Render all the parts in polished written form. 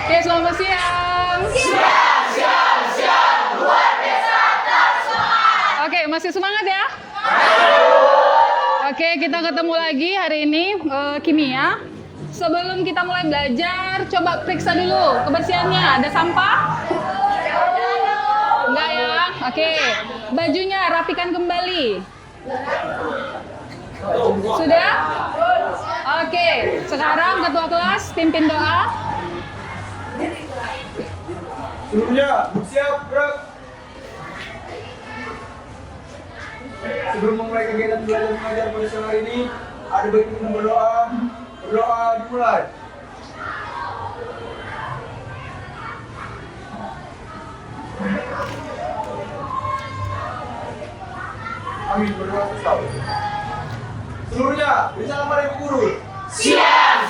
Oke, selamat siang. Oke, masih semangat ya? Oke, kita ketemu lagi hari ini kimia. Sebelum kita mulai belajar, coba periksa dulu kebersihannya. Ada sampah? Enggak ya? Oke, bajunya rapikan kembali. Sudah? Oke, sekarang ketua kelas pimpin doa. Seluruhnya siap, gerak. Sebelum memulai kegiatan belajar mengajar pada siang hari ini, ada baiknya kita berdoa. Berdoa dimulai. Amin, berdoa sesat. Seluruhnya, bersalam pada Ibu Guru. Siap,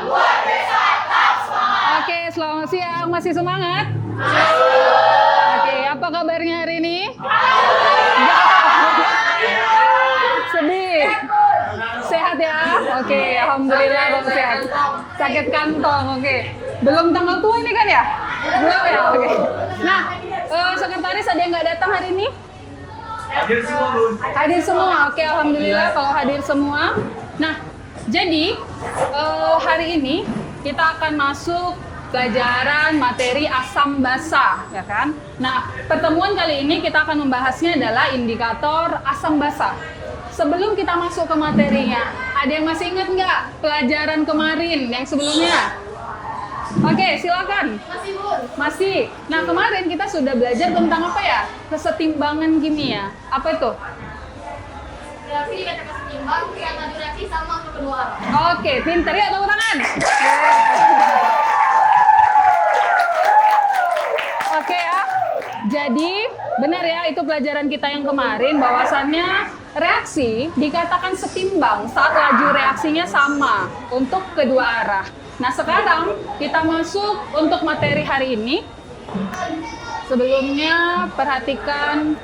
luar biasa, tetap semangat. Oke, selamat siang. Masih semangat? Oke, apa kabarnya hari ini? Sedih? Sehat ya? Oke, alhamdulillah kalau sehat. Sakit kantong, oke. Belum tanggal tua ini kan ya? Belum ya? Oke. Nah, sekretaris ada yang nggak datang hari ini? Hadir semua, Bun. Hadir semua, oke, alhamdulillah kalau hadir semua. Nah, jadi hari ini kita akan masuk pelajaran materi asam basa, ya kan? Nah, pertemuan kali ini kita akan membahasnya adalah indikator asam basa. Sebelum kita masuk ke materinya, ada yang masih ingat nggak pelajaran kemarin yang sebelumnya? Oke, silakan. Masih, Bun. Masih. Nah, kemarin kita sudah belajar tentang apa ya? Kesetimbangan kimia. Apa itu? Reaksi dikatakan seimbang karena durasi sama untuk kedua arah. Oke, pinter ya, tepuk tangan. Oke ya. Jadi, benar ya, itu pelajaran kita yang kemarin bahwasannya reaksi dikatakan setimbang saat laju reaksinya sama untuk kedua arah. Nah, sekarang kita masuk untuk materi hari ini. Sebelumnya, perhatikan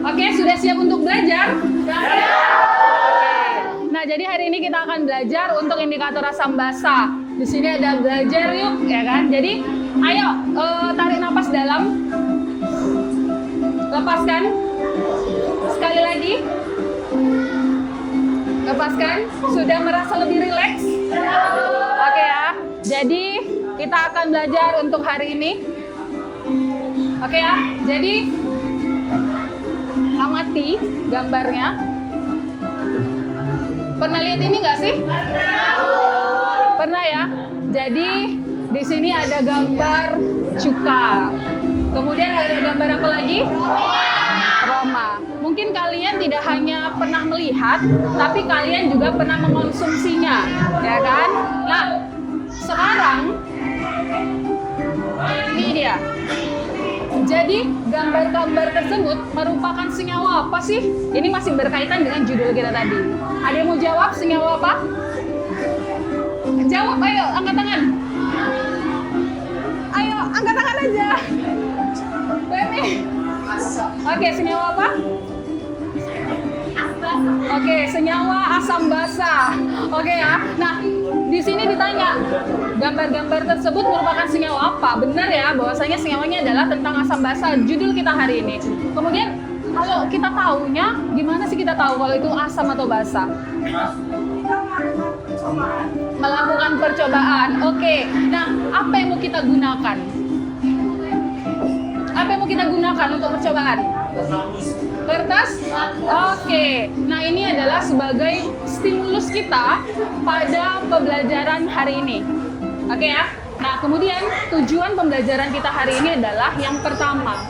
Oke, sudah siap untuk belajar? Oke. Nah, jadi hari ini kita akan belajar untuk indikator asam basa. Di sini ada belajar yuk, ya kan? Jadi, ayo tarik napas dalam. Lepaskan. Sekali lagi. Lepaskan. Sudah merasa lebih rileks? Oke ya. Jadi, kita akan belajar untuk hari ini. Oke ya. Jadi, amati gambarnya. Pernah lihat ini nggak sih? Pernah ya? Jadi di sini ada gambar cuka. Kemudian ada gambar apa lagi? Roma. Mungkin kalian tidak hanya pernah melihat, tapi kalian juga pernah mengonsumsinya, ya kan? Nah, sekarang ini dia. Jadi, gambar-gambar tersebut merupakan senyawa apa sih? Ini masih berkaitan dengan judul kita tadi. Ada yang mau jawab senyawa apa? Jawab, ayo, angkat tangan. Ayo, angkat tangan aja. Bemi. Oke, senyawa apa? Oke, senyawa asam basa. Oke ya. Nah, di sini ditanya, gambar-gambar tersebut merupakan senyawa apa? Benar ya, bahwasanya senyawanya adalah tentang asam basa. Judul kita hari ini. Kemudian, kalau kita tahunya, gimana sih kita tahu kalau itu asam atau basa? Melakukan percobaan. Oke. Nah, apa yang mau kita gunakan? Apa yang mau kita gunakan untuk percobaan? Kertas? Oke. Nah, ini adalah sebagai stimulus kita pada pembelajaran hari ini. Oke ya? Nah, kemudian tujuan pembelajaran kita hari ini adalah yang pertama.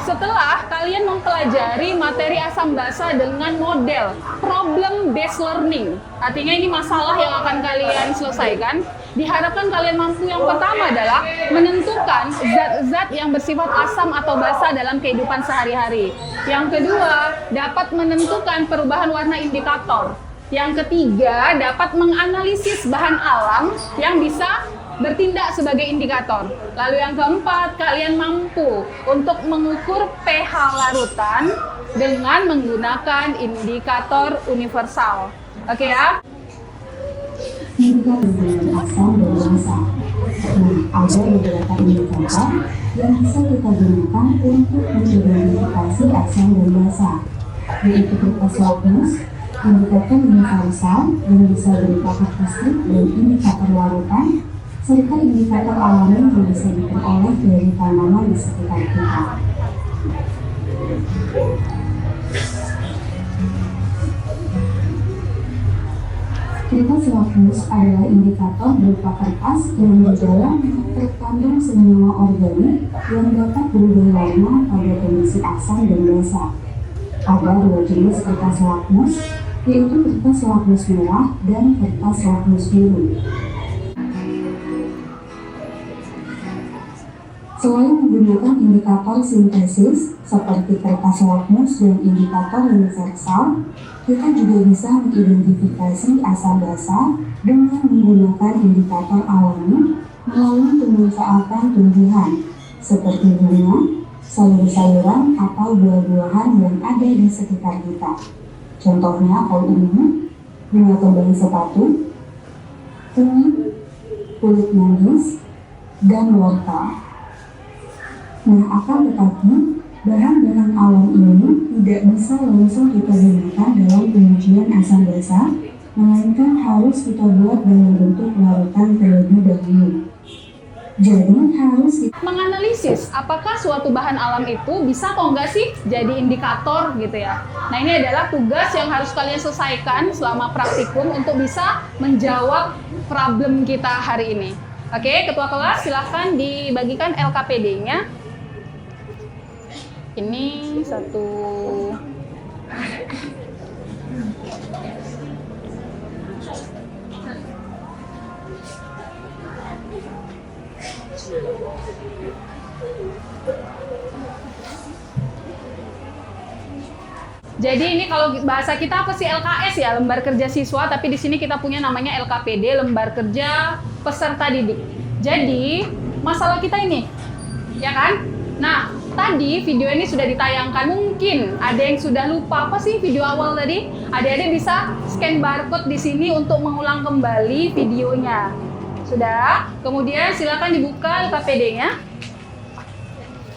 Setelah kalian mempelajari materi asam basa dengan model problem based learning, artinya ini masalah yang akan kalian selesaikan, diharapkan kalian mampu yang pertama adalah menentukan zat-zat yang bersifat asam atau basa dalam kehidupan sehari-hari. Yang kedua, dapat menentukan perubahan warna indikator. Yang ketiga, dapat menganalisis bahan alam yang bisa bertindak sebagai indikator. Lalu yang keempat, kalian mampu untuk mengukur pH larutan dengan menggunakan indikator universal. Oke ya? Indikator dengan aksen dan bahasa. Nah, ada beberapa indikator yang bisa kita gunakan untuk mengidentifikasi aksen dan bahasa, yaitu berupa slowness, indikator universal yang bisa berupa akustik dan indikator larutan, serta indikator alami yang bisa diperoleh dari tanaman di sekitar kita. Kertas slowness adalah indikator berupa kertas yang di dalam terkandung senyawa organik yang dapat berubah warna pada kondisi asam dan basa. Ada dua jenis kertas slowness, yaitu kertas slowness merah dan kertas slowness biru. Selain menggunakan indikator sintesis seperti kertas slowness dan indikator universal, kita juga bisa mengidentifikasi asam basa dengan menggunakan indikator alami melalui pemanfaatan tumbuhan seperti bunga, sayur-sayuran, atau buah-buahan yang ada di sekitar kita. Contohnya pohon ungu, bunga kembang sepatu, kunyit, kulit manggis, dan wortel. Nah, akan tetapi, bahan-bahan alam ini tidak bisa langsung kita gunakan dalam pengujian asam basa, melainkan harus kita buat dalam bentuk larutan terlebih dahulu. Jadi harus kita Menganalisis apakah suatu bahan alam itu bisa kok nggak sih jadi indikator gitu ya. Nah, ini adalah tugas yang harus kalian selesaikan selama praktikum untuk bisa menjawab problem kita hari ini. Oke, ketua kelas silahkan dibagikan LKPD-nya. Ini satu. Jadi ini kalau bahasa kita apa sih, LKS ya, lembar kerja siswa, tapi di sini kita punya namanya LKPD, lembar kerja peserta didik. Jadi masalah kita ini, ya kan? Nah, tadi video ini sudah ditayangkan, mungkin ada yang sudah lupa apa sih video awal tadi. Adik-adik bisa scan barcode di sini untuk mengulang kembali videonya. Sudah? Kemudian silakan dibuka LKPD-nya.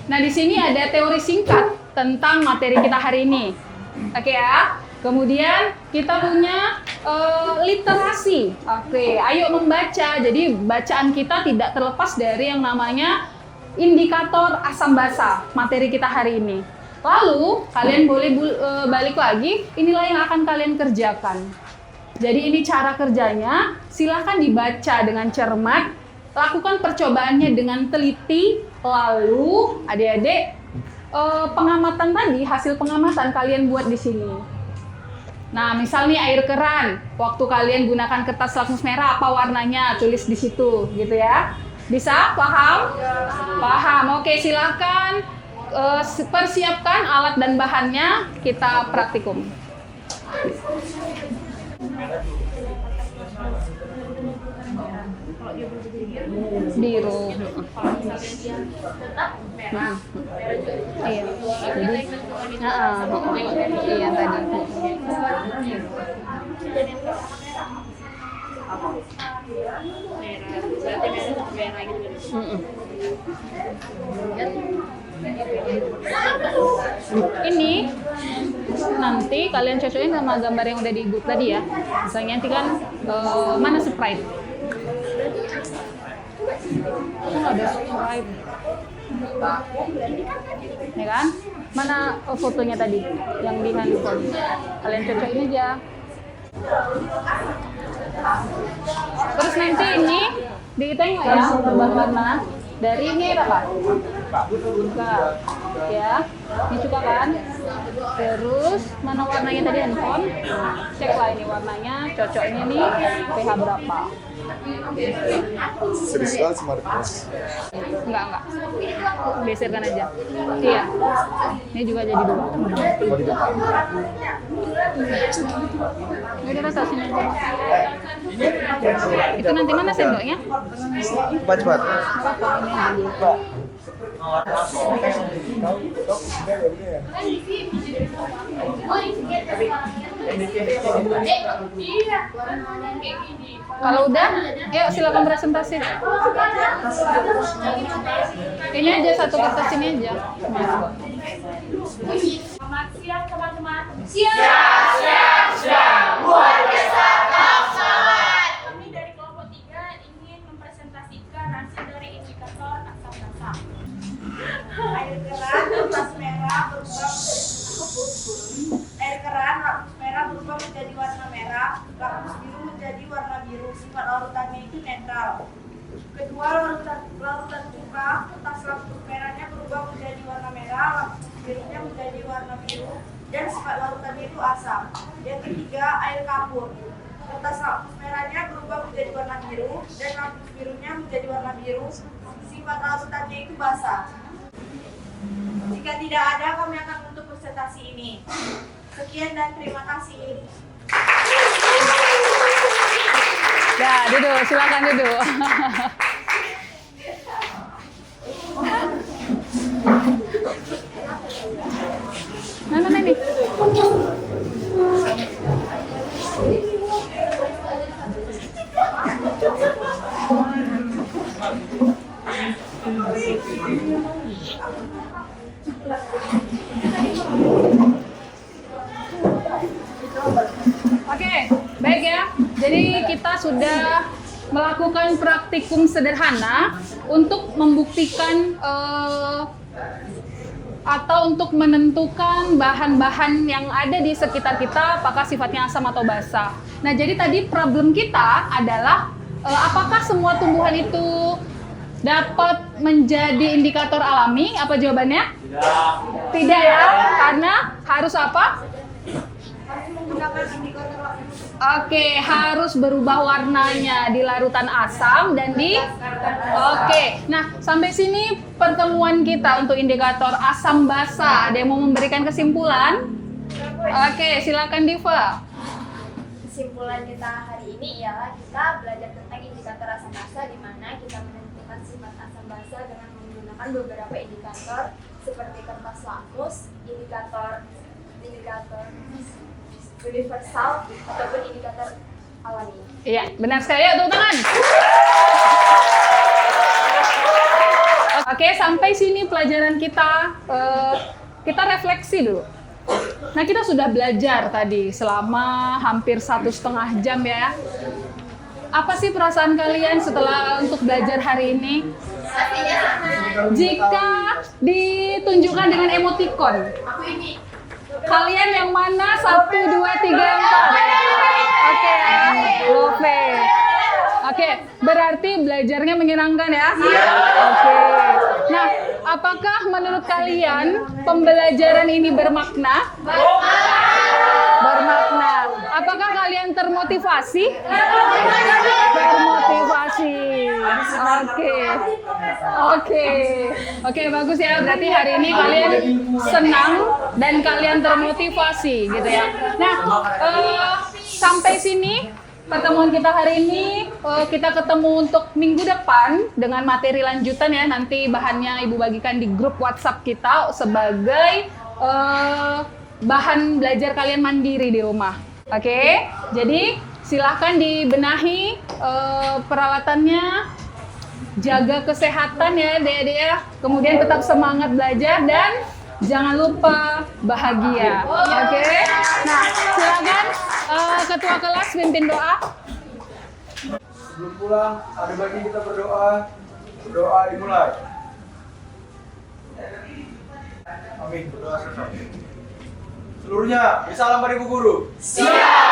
Nah, di sini ada teori singkat tentang materi kita hari ini. Oke ya. Kemudian kita punya literasi. Oke, ayo membaca. Jadi bacaan kita tidak terlepas dari yang namanya indikator asam basa materi kita hari ini. Lalu kalian boleh balik lagi. Inilah yang akan kalian kerjakan. Jadi ini cara kerjanya. Silahkan dibaca dengan cermat. Lakukan percobaannya dengan teliti. Lalu adik-adik pengamatan tadi, hasil pengamatan kalian buat di sini. Nah, misalnya air keran, waktu kalian gunakan kertas lakmus merah, apa warnanya? Tulis di situ, gitu ya. Bisa? Paham? Paham. Oke, silahkan persiapkan alat dan bahannya, kita praktikum. Biru. Iya. Jadi, iya tadi. Ini nanti kalian cocokin sama gambar yang udah di grup tadi ya. Misalnya nanti kan mana Sprite? Oh, ada Sprite. Ya kan? Mana fotonya tadi yang di handphone? Kalian cocokin aja. Terus nanti ini dihitung nggak ya perubahan warna dari ini apa? Suka, ya. Ini suka kan? Terus mana warnanya tadi handphone? Cek lah ini warnanya, cocoknya nih pH berapa? Serius smartphone. Enggak. Geserkan aja. Iya. Ini juga jadi 2. Udah rasa sini aja. Itu nanti mana sendoknya? Cepat. Apa ini dulu. Iya, warnanya kayak gini. Kalau udah, yuk silakan presentasi. Ini aja satu kertas ini aja. Selamat siang teman-teman. Siang. Luar biasa. Kami dari kelompok 3 ingin mempresentasikan hasil dari indikator asam basa. Air keran kertas merah berubah menjadi warna merah, lakmus biru menjadi warna biru. Sifat larutannya itu netral. Kedua, larutan cuka, kertas lakmus merahnya berubah menjadi warna merah, lakmus birunya menjadi warna biru, dan sifat larutannya itu asam. Yang ketiga, air kapur. Kertas lakmus merahnya berubah menjadi warna biru, dan lakmus birunya menjadi warna biru. Sifat larutannya itu basah. Jika tidak ada, kami akan menutup presentasi ini. Sekian dan terima kasih. Dah, duduk, silakan duduk. Mana nih? Oke, baik ya. Jadi kita sudah melakukan praktikum sederhana untuk membuktikan atau untuk menentukan bahan-bahan yang ada di sekitar kita apakah sifatnya asam atau basa. Nah, jadi tadi problem kita adalah apakah semua tumbuhan itu dapat menjadi indikator alami? Apa jawabannya? Tidak. Tidak ya, karena harus apa? Oke, harus berubah warnanya di larutan asam dan di nah, sampai sini pertemuan kita untuk indikator asam basa. Ada yang mau memberikan kesimpulan? Oke, silakan Diva. Kesimpulan kita hari ini ialah kita belajar tentang indikator asam basa, di mana kita menentukan sifat asam basa dengan menggunakan beberapa indikator seperti kertas lakmus, indikator universal ataupun indikator alami. Iya, benar sekali ya, tepuk tangan. Oke, sampai sini pelajaran kita. Kita refleksi dulu. Nah, kita sudah belajar tadi selama hampir 1,5 jam ya. Apa sih perasaan kalian setelah untuk belajar hari ini? Jika ditunjukkan dengan emoticon, kalian yang mana? 1, 2, 3, 4. Oke, Love. Oke, berarti belajarnya menyenangkan ya? Oke. Nah, apakah menurut kalian pembelajaran ini bermakna? Bermakna. Apakah kalian termotivasi? Termotivasi. Oke, bagus ya. Berarti hari ini kalian senang dan kalian termotivasi gitu ya. Nah, sampai sini pertemuan kita hari ini. Kita ketemu untuk minggu depan dengan materi lanjutan ya. Nanti bahannya Ibu bagikan di grup WhatsApp kita sebagai bahan belajar kalian mandiri di rumah. Oke, jadi silahkan dibenahi peralatannya, jaga kesehatan ya adik-adik ya. Kemudian tetap semangat belajar dan jangan lupa bahagia. Oke. Nah, silakan ketua kelas pimpin doa. Sebelum pulang, ada baiknya kita berdoa. Berdoa dimulai. Amin. Berdoa selesai. Seluruhnya, salam pada Ibu Guru. Siap.